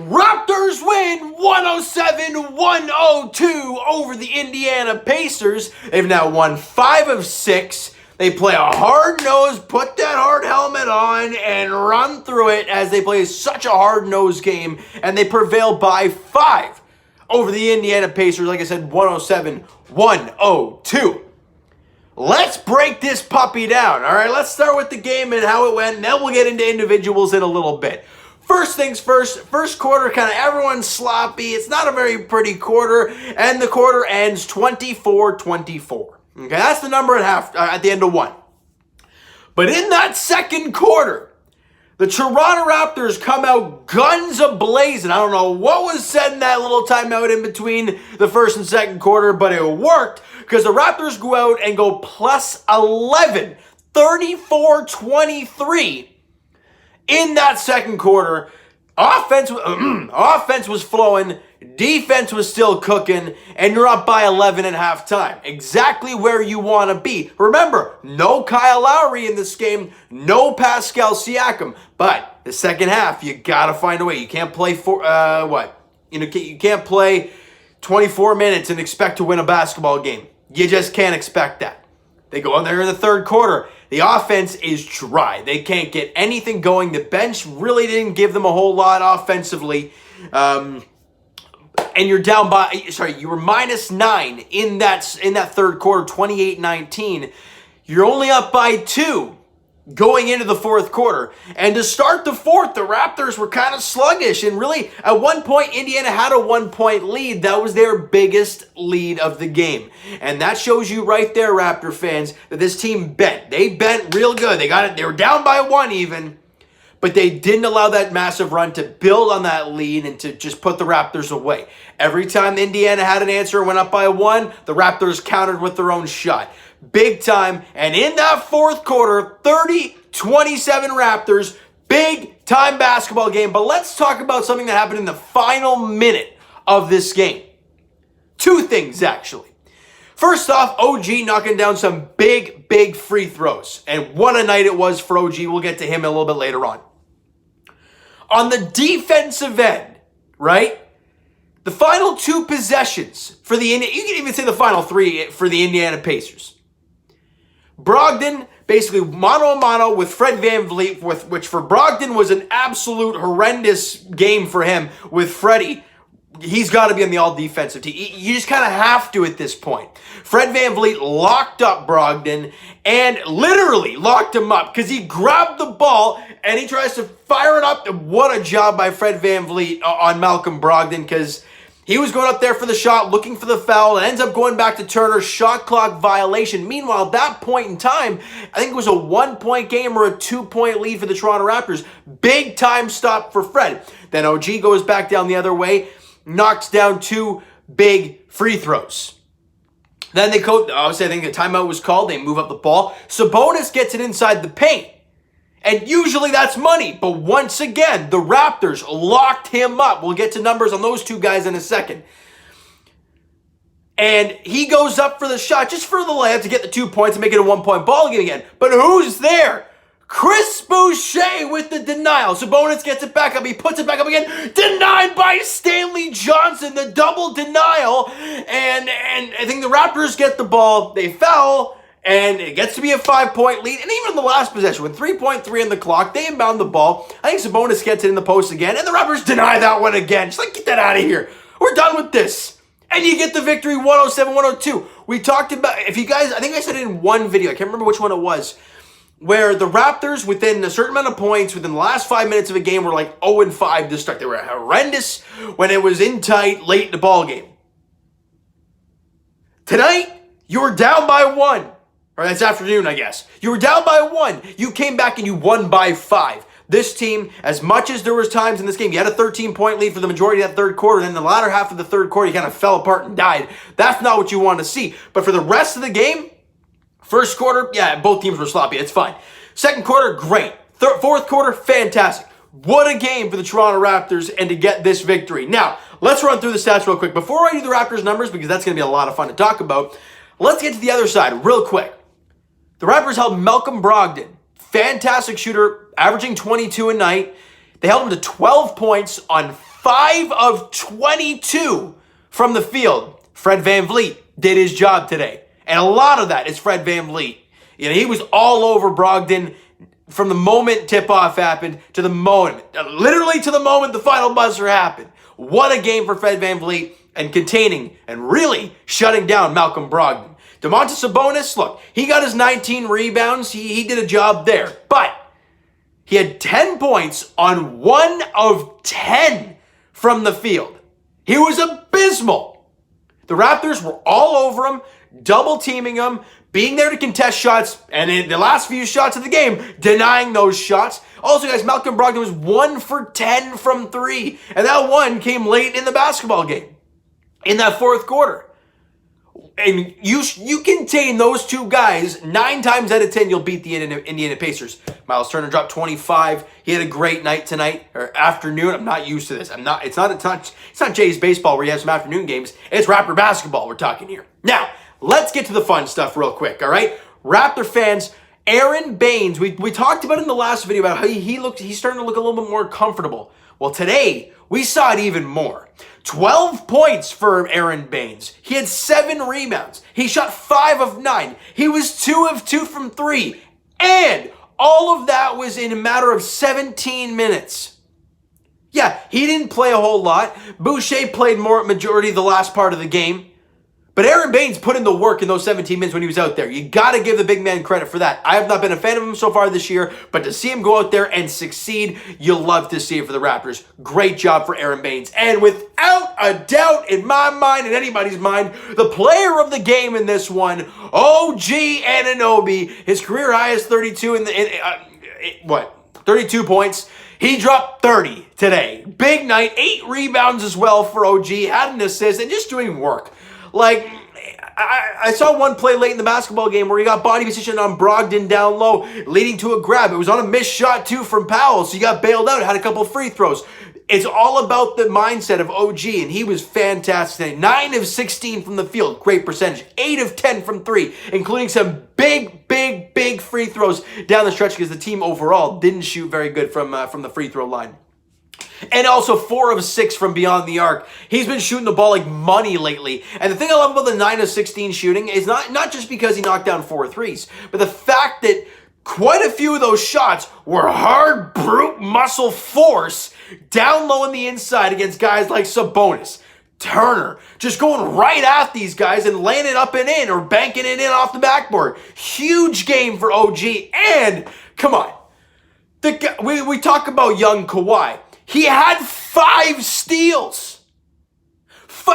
Raptors win 107-102 over the Indiana Pacers. They've now won 5 of 6. They play a hard-nosed, put that hard helmet on, and run through it as they play such a hard-nosed game, and they prevail by 5 over the Indiana Pacers. Like I said, 107-102. Let's break this puppy down, all right? Let's start with the game and how it went, and then we'll get into individuals in a little bit. First things first quarter, kind of everyone's sloppy. It's not a very pretty quarter, and the quarter ends 24-24. Okay, that's the number at the end of one. But in that second quarter, the Toronto Raptors come out guns a-blazing. I don't know what was said in that little timeout in between the first and second quarter, but it worked because the Raptors go out and go plus 11, 34-23. In that second quarter, offense was flowing, defense was still cooking, and you're up by 11 at halftime. Exactly where you want to be. Remember, no Kyle Lowry in this game, no Pascal Siakam. But the second half, you got to find a way. You can't play you can't play 24 minutes and expect to win a basketball game. You just can't expect that. They go in there in the third quarter. The offense is dry. They can't get anything going. The bench really didn't give them a whole lot offensively. And you're down by, you were -9 in that third quarter, 28-19. You're only up by 2 going into the fourth quarter. And to start the fourth, the Raptors were kind of sluggish. And really, at one point, Indiana had a 1-point lead. That was their biggest lead of the game. And that shows you right there, Raptor fans, that this team bent. They bent real good. They were down by 1 even. But they didn't allow that massive run to build on that lead and to just put the Raptors away. Every time Indiana had an answer and went up by 1, the Raptors countered with their own shot. Big time. And in that fourth quarter, 30-27 Raptors, big time basketball game. But let's talk about something that happened in the final minute of this game. 2 things, actually. First off, OG knocking down some big free throws. And what a night it was for OG. We'll get to him a little bit later on. On the defensive end, right? The final 2 possessions for you can even say the final 3 for the Indiana Pacers. Brogdon basically mano-a-mano with Fred VanVleet, which for Brogdon was an absolute horrendous game for him with Freddie. He's got to be on the all-defensive team. You just kind of have to at this point. Fred VanVleet locked up Brogdon and literally locked him up because he grabbed the ball and he tries to fire it up. What a job by Fred VanVleet on Malcolm Brogdon, because he was going up there for the shot, looking for the foul, and ends up going back to Turner. Shot clock violation. Meanwhile, at that point in time, I think it was a 1-point game or a 2-point lead for the Toronto Raptors. Big time stop for Fred. Then OG goes back down the other way, knocks down 2 big free throws. Then obviously I think the timeout was called. They move up the ball. Sabonis gets it inside the paint. And usually that's money. But once again, the Raptors locked him up. We'll get to numbers on those 2 guys in a second. And he goes up for the shot, just for the layup to get the 2 points and make it a 1-point ball game again. But who's there? Chris Boucher with the denial. Sabonis gets it back up. He puts it back up again. Denied by Stanley Johnson. The double denial. And I think the Raptors get the ball. They foul. And it gets to be a 5-point lead. And even in the last possession, with 3.3 on the clock, they inbound the ball. I think Sabonis gets it in the post again. And the Raptors deny that one again. Just like, get that out of here. We're done with this. And you get the victory 107-102. We talked about, if you guys, I think I said it in one video. I can't remember which one it was. Where the Raptors, within a certain amount of points, within the last 5 minutes of a game, were like 0-5 to start. They were horrendous when it was in tight, late in the ball game. Tonight, you were down by 1. Or that's afternoon, I guess. You were down by 1. You came back and you won by 5. This team, as much as there was times in this game, you had a 13-point lead for the majority of that third quarter, and then the latter half of the third quarter, you kind of fell apart and died. That's not what you want to see. But for the rest of the game, first quarter, yeah, both teams were sloppy. It's fine. Second quarter, great. Fourth quarter, fantastic. What a game for the Toronto Raptors and to get this victory. Now, let's run through the stats real quick. Before I do the Raptors numbers, because that's going to be a lot of fun to talk about, let's get to the other side real quick. The Raptors held Malcolm Brogdon, fantastic shooter, averaging 22 a night. They held him to 12 points on 5 of 22 from the field. Fred VanVleet did his job today. And a lot of that is Fred VanVleet. You know, he was all over Brogdon from the moment tip-off happened to the moment, literally to the moment the final buzzer happened. What a game for Fred VanVleet and containing and really shutting down Malcolm Brogdon. Domantas Sabonis, look, he got his 19 rebounds. He did a job there. But he had 10 points on 1 of 10 from the field. He was abysmal. The Raptors were all over him, double teaming him, being there to contest shots, and in the last few shots of the game, denying those shots. Also, guys, Malcolm Brogdon was 1 for 10 from 3, and that one came late in the basketball game, in that fourth quarter. And you contain those two guys, 9 times out of 10, you'll beat the Indiana Pacers. Miles Turner dropped 25. He had a great night tonight, or afternoon. I'm not used to this. It's not Jay's baseball where you have some afternoon games. It's Raptor basketball we're talking here. Now, let's get to the fun stuff real quick, all right? Raptor fans, Aaron Baines, we talked about in the last video about how he's starting to look a little bit more comfortable. Well, today, we saw it even more. 12 points for Aaron Baines. He had 7 rebounds. He shot 5 of 9. He was 2 of 2 from 3. And all of that was in a matter of 17 minutes. Yeah, he didn't play a whole lot. Boucher played more majority of the last part of the game. But Aaron Baines put in the work in those 17 minutes when he was out there. You got to give the big man credit for that. I have not been a fan of him so far this year, but to see him go out there and succeed, you'll love to see it for the Raptors. Great job for Aaron Baines. And without a doubt in my mind and anybody's mind, the player of the game in this one, OG Anunoby, his career high is 32 32 points. He dropped 30 today. Big night, 8 rebounds as well for OG, had an assist, and just doing work. Like, I saw one play late in the basketball game where he got body position on Brogdon down low, leading to a grab. It was on a missed shot, too, from Powell, so he got bailed out, had a couple of free throws. It's all about the mindset of OG, and he was fantastic today. 9 of 16 from the field, great percentage. 8 of 10 from 3, including some big free throws down the stretch because the team overall didn't shoot very good from the free throw line. And also 4 of 6 from beyond the arc. He's been shooting the ball like money lately. And the thing I love about the 9 of 16 shooting is not just because he knocked down 4 threes, but the fact that quite a few of those shots were hard, brute muscle force down low on the inside against guys like Sabonis, Turner, just going right at these guys and laying it up and in or banking it in off the backboard. Huge game for OG. And, come on, we talk about young Kawhi. He had 5 steals.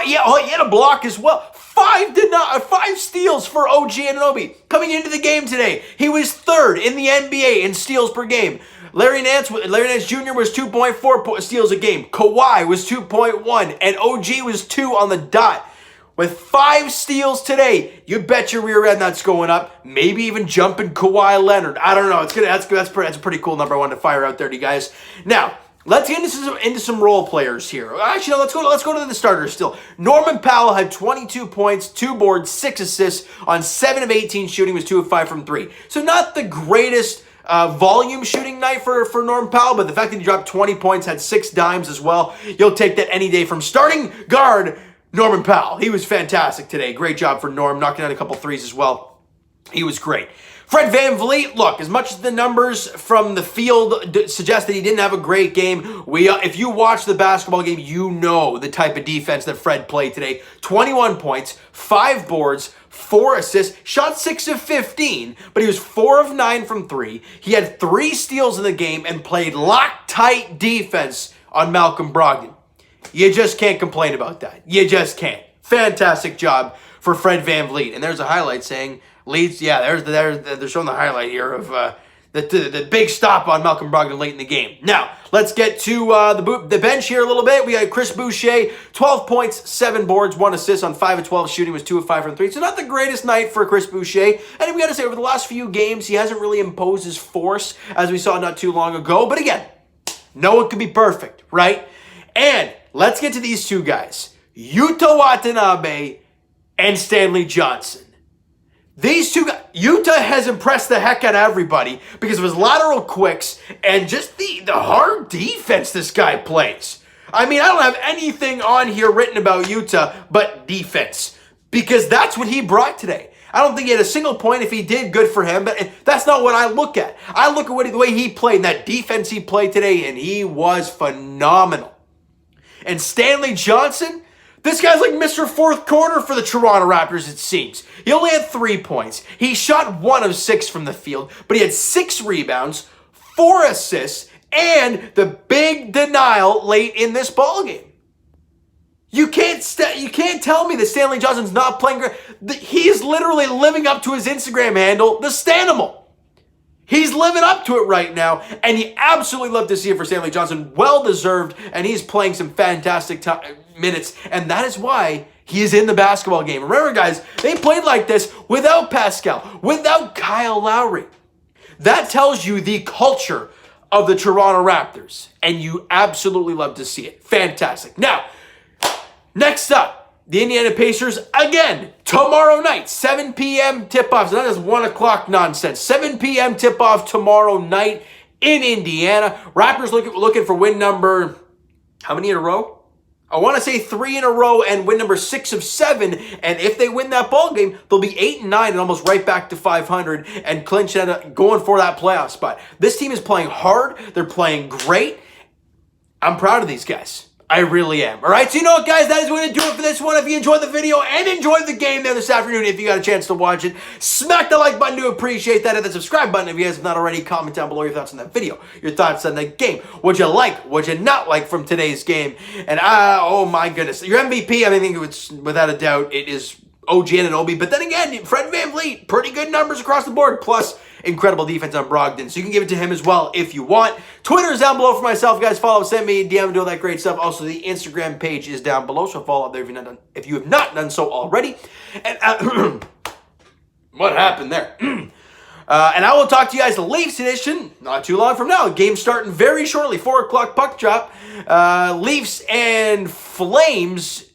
He had a block as well. 5 steals for OG Anunoby. Coming into the game today, he was 3rd in the NBA in steals per game. Larry Nance Jr. was 2.4 steals a game. Kawhi was 2.1, and OG was 2 on the dot. With 5 steals today, you bet your rear end that's going up. Maybe even jumping Kawhi Leonard. I don't know. That's a pretty cool number I wanted to fire out there to you guys. Now, let's get into some role players here. Actually, no, let's go to the starters still. Norman Powell had 22 points, 2 boards, 6 assists on 7 of 18 shooting, was 2 of 5 from 3. So not the greatest volume shooting night for Norman Powell, but the fact that he dropped 20 points, had 6 dimes as well, you'll take that any day from starting guard Norman Powell. He was fantastic today. Great job for Norm, knocking out a couple threes as well. He was great. Fred VanVleet, look, as much as the numbers from the field suggest that he didn't have a great game, if you watch the basketball game, you know the type of defense that Fred played today. 21 points, 5 boards, 4 assists, shot 6 of 15, but he was 4 of 9 from 3. He had 3 steals in the game and played Loctite defense on Malcolm Brogdon. You just can't complain about that. You just can't. Fantastic job for Fred VanVleet. And there's a highlight saying, leads, yeah, they're showing the highlight here of the big stop on Malcolm Brogdon late in the game. Now, let's get to the bench here a little bit. We got Chris Boucher, 12 points, 7 boards, 1 assist on 5 of 12 shooting, was 2 of 5 from 3. So not the greatest night for Chris Boucher. And we got to say, over the last few games, he hasn't really imposed his force, as we saw not too long ago. But again, no one could be perfect, right? And let's get to these two guys, Yuta Watanabe and Stanley Johnson. These two guys, Yuta has impressed the heck out of everybody because of his lateral quicks and just the hard defense this guy plays. I mean, I don't have anything on here written about Utah but defense, because that's what he brought today. I don't think he had a single point. If he did, good for him, but that's not what I look at. I look at the way he played, and that defense he played today, and he was phenomenal. And Stanley Johnson, this guy's like Mr. Fourth Quarter for the Toronto Raptors, it seems. He only had 3 points. He shot 1 of 6 from the field, but he had 6 rebounds, 4 assists, and the big denial late in this ballgame. You can't tell me that Stanley Johnson's not playing great. He is literally living up to his Instagram handle, the Stanimal. He's living up to it right now, and you absolutely love to see it for Stanley Johnson. Well-deserved, and he's playing some fantastic minutes, and that is why he is in the basketball game. Remember, guys, they played like this without Pascal, without Kyle Lowry. That tells you the culture of the Toronto Raptors, and you absolutely love to see it. Fantastic. Now, next up, the Indiana Pacers, again, tomorrow night, 7 p.m. tip-off. So that is 1 o'clock nonsense. 7 p.m. tip-off tomorrow night in Indiana. Raptors looking for win number, how many in a row? I want to say 3 in a row and win number 6 of 7. And if they win that ball game, they'll be 8-9 and almost right back to 500 and clinch going for that playoff spot. This team is playing hard. They're playing great. I'm proud of these guys. I really am. All right, so you know what, guys? That is going to do it for this one. If you enjoyed the video and enjoyed the game there this afternoon, if you got a chance to watch it, smack the like button to appreciate that. Hit the subscribe button if you guys have not already. Comment down below your thoughts on that video, your thoughts on the game. What'd you like? What'd you not like from today's game? And oh my goodness, your MVP, I think it's without a doubt, it is OG Anunoby. But then again, Fred VanVleet, pretty good numbers across the board. Plus, incredible defense on Brogdon. So you can give it to him as well if you want. Twitter is down below for myself, guys. Follow, send me a DM, do all that great stuff. Also, the Instagram page is down below, so follow up there if you have not done so already. And what happened there? And I will talk to you guys the Leafs edition not too long from now. Game starting very shortly, 4 o'clock puck drop. Leafs and Flames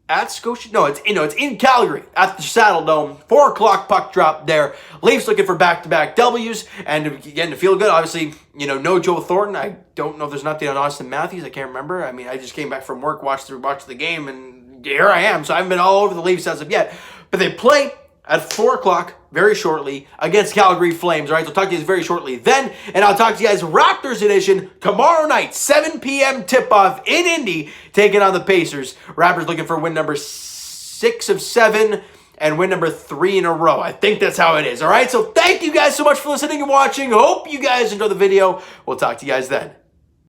at Scotia. No, it's in Calgary at the Saddle Dome. 4 o'clock puck drop there. Leafs looking for back-to-back W's and again to feel good. Obviously, no Joe Thornton. I don't know if there's an update on Austin Matthews. I can't remember. I mean, I just came back from work, watched the game, and here I am. So I haven't been all over the Leafs as of yet. But they play at 4 o'clock very shortly against Calgary Flames. All right, so I'll talk to you guys very shortly then. And I'll talk to you guys Raptors edition tomorrow night, 7 p.m. tip-off in Indy, taking on the Pacers. Raptors looking for win number 6 of 7 and win number 3 in a row. I think that's how it is. All right, so thank you guys so much for listening and watching. Hope you guys enjoyed the video. We'll talk to you guys then.